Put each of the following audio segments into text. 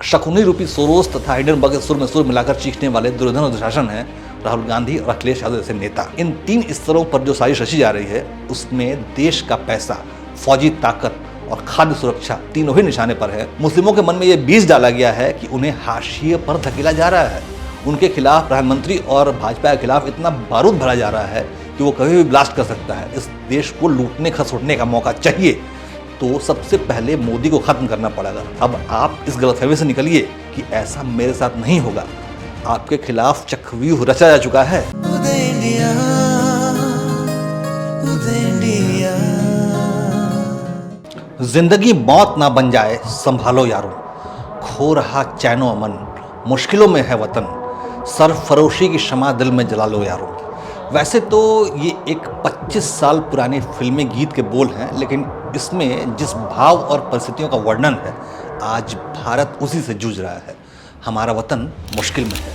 शकुनी रूपी सोरोस तथा हिडनबर्ग के सुर में सुर मिलाकर चीखने वाले दुर्योधन और दुशासन हैं राहुल गांधी और अखिलेश यादव जैसे नेता। इन तीन स्तरों पर जो साजिश रची जा रही है उसमें देश का पैसा, फौजी ताकत और खाद्य सुरक्षा तीनों ही निशाने पर है। मुस्लिमों के मन में ये बीज डाला गया है कि उन्हें हाशिए पर धकेला जा रहा है। उनके खिलाफ प्रधानमंत्री और भाजपा के खिलाफ इतना बारूद भरा जा रहा है कि वो कभी भी ब्लास्ट कर सकता है। इस देश को लूटने खसोटने का मौका चाहिए तो सबसे पहले मोदी को खत्म करना पड़ेगा। अब आप इस गलतफहमी से निकलिए कि ऐसा मेरे साथ नहीं होगा। आपके खिलाफ चक्रव्यूह रचा जा चुका है। जिंदगी मौत ना बन जाए, संभालो यारों, खो रहा चैनो अमन, मुश्किलों में है वतन, सरफरोशी की शमा दिल में जला लो यारों। वैसे तो ये एक 25 साल पुराने फिल्मी गीत के बोल हैं, लेकिन इसमें जिस भाव और परिस्थितियों का वर्णन है, आज भारत उसी से जूझ रहा है। हमारा वतन मुश्किल में है,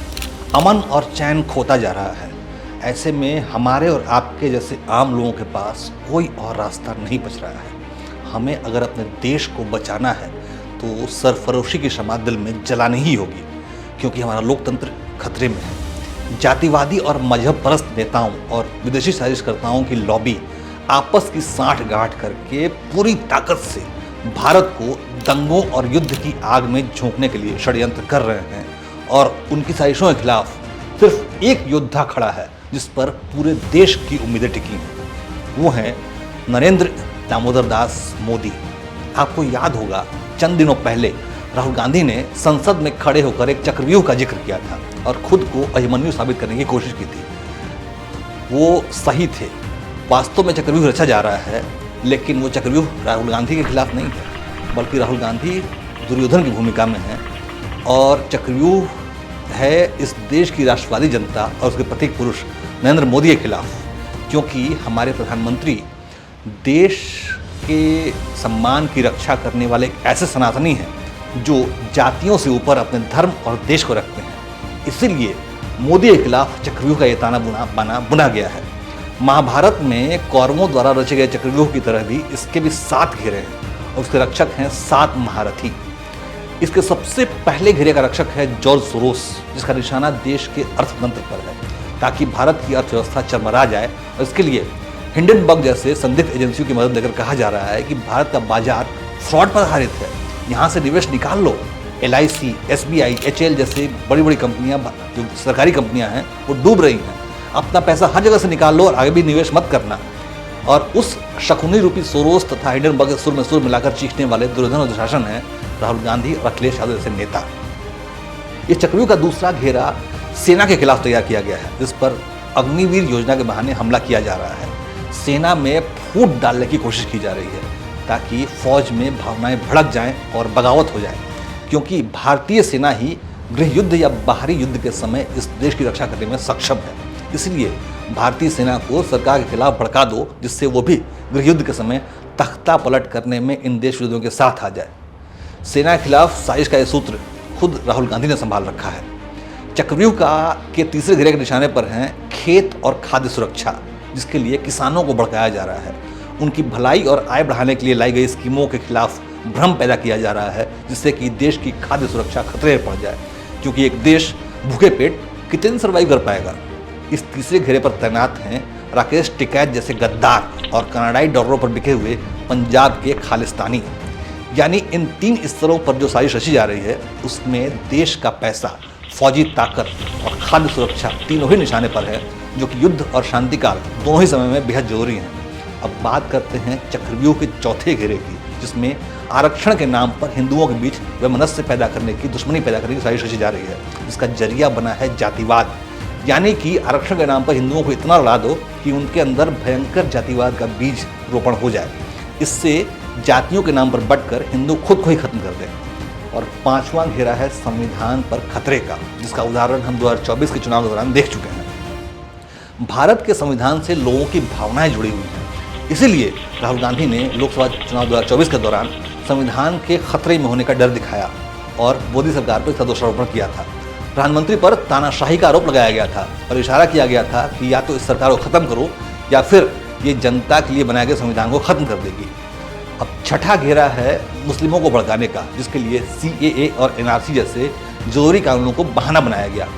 अमन और चैन खोता जा रहा है। ऐसे में हमारे और आपके जैसे आम लोगों के पास कोई और रास्ता नहीं बच रहा है। हमें अगर अपने देश को बचाना है तो सरफरोशी की शमा दिल में जलानी ही होगी, क्योंकि हमारा लोकतंत्र खतरे में है। जातिवादी और मजहब परस्त नेताओं और विदेशी साजिशकर्ताओं की लॉबी आपस की सांठ-गांठ करके पूरी ताकत से भारत को दंगों और युद्ध की आग में झोंकने के लिए षड्यंत्र कर रहे हैं। और उनकी साजिशों के खिलाफ सिर्फ एक योद्धा खड़ा है जिस पर पूरे देश की उम्मीदें टिकी हैं। वो हैं नरेंद्र दामोदर दास मोदी। आपको याद होगा चंद दिनों पहले राहुल गांधी ने संसद में खड़े होकर एक चक्रव्यूह का जिक्र किया था और खुद को अभिमन्यु साबित करने की कोशिश की थी। वो सही थे। वास्तव में चक्रव्यूह रचा जा रहा है, लेकिन वो चक्रव्यूह राहुल गांधी के खिलाफ नहीं है, बल्कि राहुल गांधी दुर्योधन की भूमिका में है। और चक्रव्यूह है इस देश की राष्ट्रवादी जनता और उसके प्रतीक पुरुष नरेंद्र मोदी के खिलाफ, क्योंकि हमारे प्रधानमंत्री देश के सम्मान की रक्षा करने वाले एक ऐसे सनातनी हैं जो जातियों से ऊपर अपने धर्म और देश को रखते हैं। इसीलिए मोदी के खिलाफ चक्रव्यूह का ये ताना बुना गया है। महाभारत में कौरवों द्वारा रचे गए चक्रव्यूह की तरह भी इसके भी 7 घेरे हैं और उसके रक्षक हैं 7 महारथी। इसके सबसे पहले घेरे का रक्षक है जॉर्ज सोरोस, जिसका निशाना देश के अर्थतंत्र पर है, ताकि भारत की अर्थव्यवस्था चरमरा जाए। और इसके लिए हिंडनबर्ग जैसे संदिग्ध एजेंसियों की मदद लेकर कहा जा रहा है कि भारत का बाजार फ्रॉड पर आधारित है, यहाँ से निवेश निकाल लो। LIC, SBI, HL जैसे बड़ी बड़ी कंपनियां, जो सरकारी कंपनियां हैं, वो डूब रही हैं। अपना पैसा हर जगह से निकाल लो और आगे भी निवेश मत करना। और उस शकुनी रूपी सोरोस तथा हिडनबर्ग के सुर में सुर मिलाकर चीखने वाले दुर्योधन और दुशासन हैं राहुल गांधी और अखिलेश यादव जैसे नेता। इस चक्रव्यूह का दूसरा घेरा सेना के खिलाफ तैयार किया गया है, जिस पर अग्निवीर योजना के बहाने हमला किया जा रहा है। सेना में फूट डालने की कोशिश की जा रही है ताकि फौज में भावनाएं भड़क जाएं और बगावत हो जाए, क्योंकि भारतीय सेना ही गृह युद्ध या बाहरी युद्ध के समय इस देश की रक्षा करने में सक्षम है। इसलिए भारतीय सेना को सरकार के खिलाफ भड़का दो, जिससे वो भी गृह युद्ध के समय तख्ता पलट करने में इन देश विरोधियों के साथ आ जाए। सेना के खिलाफ साजिश का यह सूत्र खुद राहुल गांधी ने संभाल रखा है। चक्रव्यूह के तीसरे घेरे के निशाने पर हैं खेत और खाद्य सुरक्षा, जिसके लिए किसानों को भड़काया जा रहा है। उनकी भलाई और आय बढ़ाने के लिए लाई गई स्कीमों के खिलाफ भ्रम पैदा किया जा रहा है, जिससे कि देश की खाद्य सुरक्षा खतरे में पड़ जाए, क्योंकि एक देश भूखे पेट कितने दिन सर्वाइव कर पाएगा। इस तीसरे घेरे पर तैनात हैं राकेश टिकैत जैसे गद्दार और कनाडाई डॉलरों पर बिके हुए पंजाब के खालिस्तानी। यानी इन 3 स्तरों पर जो साजिश रची जा रही है उसमें देश का पैसा, फौजी ताकत और खाद्य सुरक्षा तीनों ही निशाने पर है, जो कि युद्ध और शांतिकाल दोनों ही समय में बेहद जरूरी हैं। अब बात करते हैं चक्रव्यूह के चौथे घेरे की, जिसमें आरक्षण के नाम पर हिंदुओं के बीच वैमनस्य पैदा करने की, दुश्मनी पैदा करने की साजिश रची जा रही है, जिसका जरिया बना है जातिवाद। यानी कि आरक्षण के नाम पर हिंदुओं को इतना लड़ा दो कि उनके अंदर भयंकर जातिवाद का बीज रोपण हो जाए। इससे जातियों के नाम पर बंटकर हिंदू खुद को ही खत्म कर दें। और 5वां घेरा है संविधान पर खतरे का, जिसका उदाहरण हम 2024 के चुनाव के दौरान देख चुके हैं। भारत के संविधान से लोगों की भावनाएं जुड़ी हुई हैं, इसीलिए राहुल गांधी ने लोकसभा चुनाव 2024 के दौरान संविधान के खतरे में होने का डर दिखाया और मोदी सरकार पर इसका दोषारोपण किया था। प्रधानमंत्री पर तानाशाही का आरोप लगाया गया था और इशारा किया गया था कि या तो इस सरकार को खत्म करो या फिर ये जनता के लिए बनाए गए संविधान को खत्म कर देगी। अब छठा घेरा है मुस्लिमों को भड़काने का, जिसके लिए CAA और NRC जैसे जरूरी कानूनों को बहाना बनाया गया।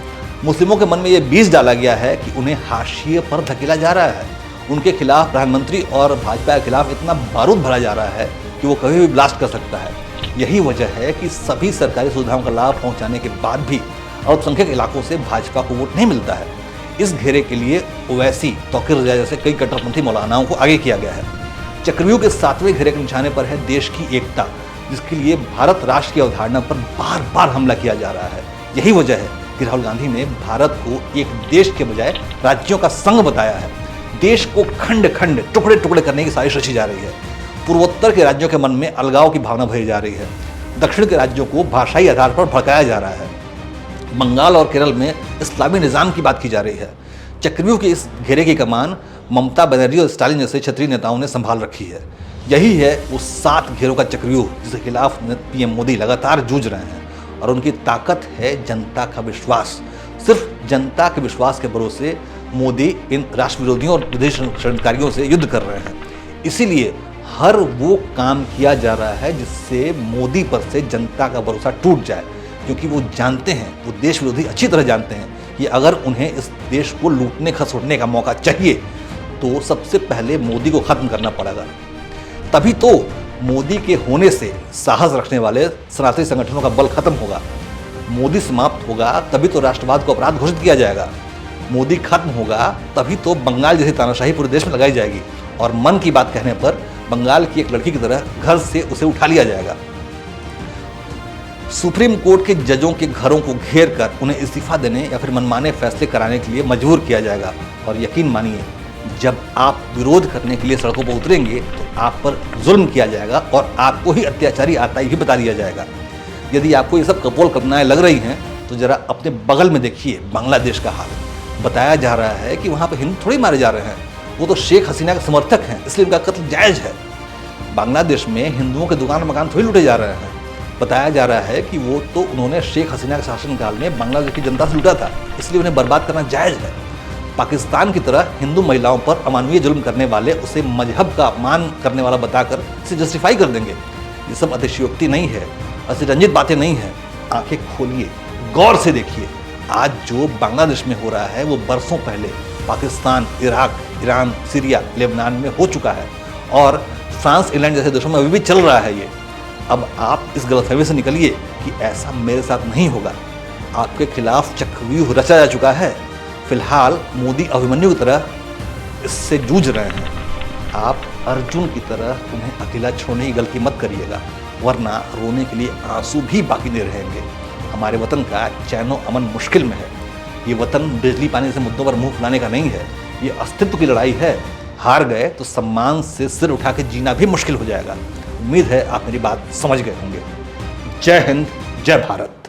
मुस्लिमों के मन में ये बीज डाला गया है कि उन्हें हाशिए पर धकेला जा रहा है। उनके खिलाफ प्रधानमंत्री और भाजपा के खिलाफ इतना बारूद भरा जा रहा है कि वो कभी भी ब्लास्ट कर सकता है। यही वजह है कि सभी सरकारी सुविधाओं का लाभ पहुंचाने के बाद भी अल्पसंख्यक इलाकों से भाजपा को वोट नहीं मिलता है। इस घेरे के लिए ओवैसी, तौकीर रज़ा जैसे कई कट्टरपंथी मौलानाओं को आगे किया गया है। चक्रव्यूह के 7वें घेरे के निशाने पर है देश की एकता, जिसके लिए भारत राष्ट्र की अवधारणा पर बार बार हमला किया जा रहा है। यही वजह है कि राहुल गांधी ने भारत को एक देश के बजाय राज्यों का संघ बताया है। देश को खंड खंड, टुकड़े टुकड़े करने की साजिश रची जा रही है। पूर्वोत्तर के राज्यों के मन में अलगाव की भावना भरी जा रही है। दक्षिण के राज्यों को भाषाई आधार पर भड़काया जा रहा है। बंगाल और केरल में इस्लामी निज़ाम की बात की जा रही है। चक्रव्यूह के इस घेरे की कमान ममता बनर्जी और स्टालिन जैसे क्षत्रिय नेताओं ने संभाल रखी है। यही है वो 7 घेरों का चक्रव्यूह जिसके खिलाफ PM मोदी लगातार जूझ रहे हैं। और उनकी ताकत है जनता का विश्वास। सिर्फ जनता के विश्वास के भरोसे मोदी इन राष्ट्र विरोधियों और विदेश षड्यंत्रकारियों से युद्ध कर रहे हैं। इसीलिए हर वो काम किया जा रहा है जिससे मोदी पर से जनता का भरोसा टूट जाए, क्योंकि वो जानते हैं, वो देश विरोधी अच्छी तरह जानते हैं कि अगर उन्हें इस देश को लूटने खसोटने का मौका चाहिए तो सबसे पहले मोदी को खत्म करना पड़ेगा। तभी तो मोदी के होने से साहस रखने वाले सनातनी संगठनों का बल खत्म होगा। मोदी समाप्त होगा तभी तो राष्ट्रवाद को अपराध घोषित किया जाएगा। मोदी खत्म होगा तभी तो बंगाल जैसी तानाशाही पूरे देश में लगाई जाएगी और मन की बात कहने पर बंगाल की एक लड़की की तरह घर से उसे उठा लिया जाएगा। सुप्रीम कोर्ट के जजों के घरों को घेर कर उन्हें इस्तीफा देने या फिर मनमाने फैसले कराने के लिए मजबूर किया जाएगा। और यकीन मानिए, जब आप विरोध करने के लिए सड़कों पर उतरेंगे तो आप पर जुल्म किया जाएगा और आपको ही अत्याचारी आताई भी बता दिया जाएगा। यदि आपको ये सब कपोल कल्पनाएं लग रही हैं तो जरा अपने बगल में देखिए बांग्लादेश का हाल। बताया जा रहा है कि वहाँ पर हिंदू थोड़ी मारे जा रहे हैं, वो तो शेख हसीना के समर्थक हैं, इसलिए उनका कत्ल जायज़ है। बांग्लादेश में हिंदुओं के दुकान मकान थोड़ी लूटे जा रहे हैं। बताया जा रहा है कि वो तो उन्होंने शेख हसीना के शासनकाल में बांग्लादेश की जनता से लूटा था, इसलिए उन्हें बर्बाद करना जायज़ है। पाकिस्तान की तरह हिंदू महिलाओं पर अमानवीय जुल्म करने वाले उसे मजहब का अपमान करने वाला बताकर इसे जस्टिफाई कर देंगे। ये सब अतिशयोक्ति नहीं है, अतिरंजित बातें नहीं है। आंखें खोलिए, गौर से देखिए। आज जो बांग्लादेश में हो रहा है वो बरसों पहले Pakistan, Iraq, Iran, Syria, Lebanon में हो चुका है और फ्रांस, इंग्लैंड जैसे देशों में अभी भी चल रहा है ये। अब आप इस गलतफहमी से निकलिए कि ऐसा मेरे साथ नहीं होगा। आपके खिलाफ चक्रव्यूह रचा जा चुका है। फिलहाल मोदी अभिमन्यु की तरह इससे जूझ रहे हैं। आप अर्जुन की तरह उन्हें अकेला छोड़ने की गलती मत करिएगा, वरना रोने के लिए आंसू भी बाकी नहीं रहेंगे। हमारे वतन का चैनो अमन मुश्किल में है। ये वतन बिजली पानी जैसे मुद्दों पर मुंह फुलाने का नहीं है। ये अस्तित्व की लड़ाई है। हार गए तो सम्मान से सिर उठा के जीना भी मुश्किल हो जाएगा। उम्मीद है आप मेरी बात समझ गए होंगे। जय हिंद, जय भारत।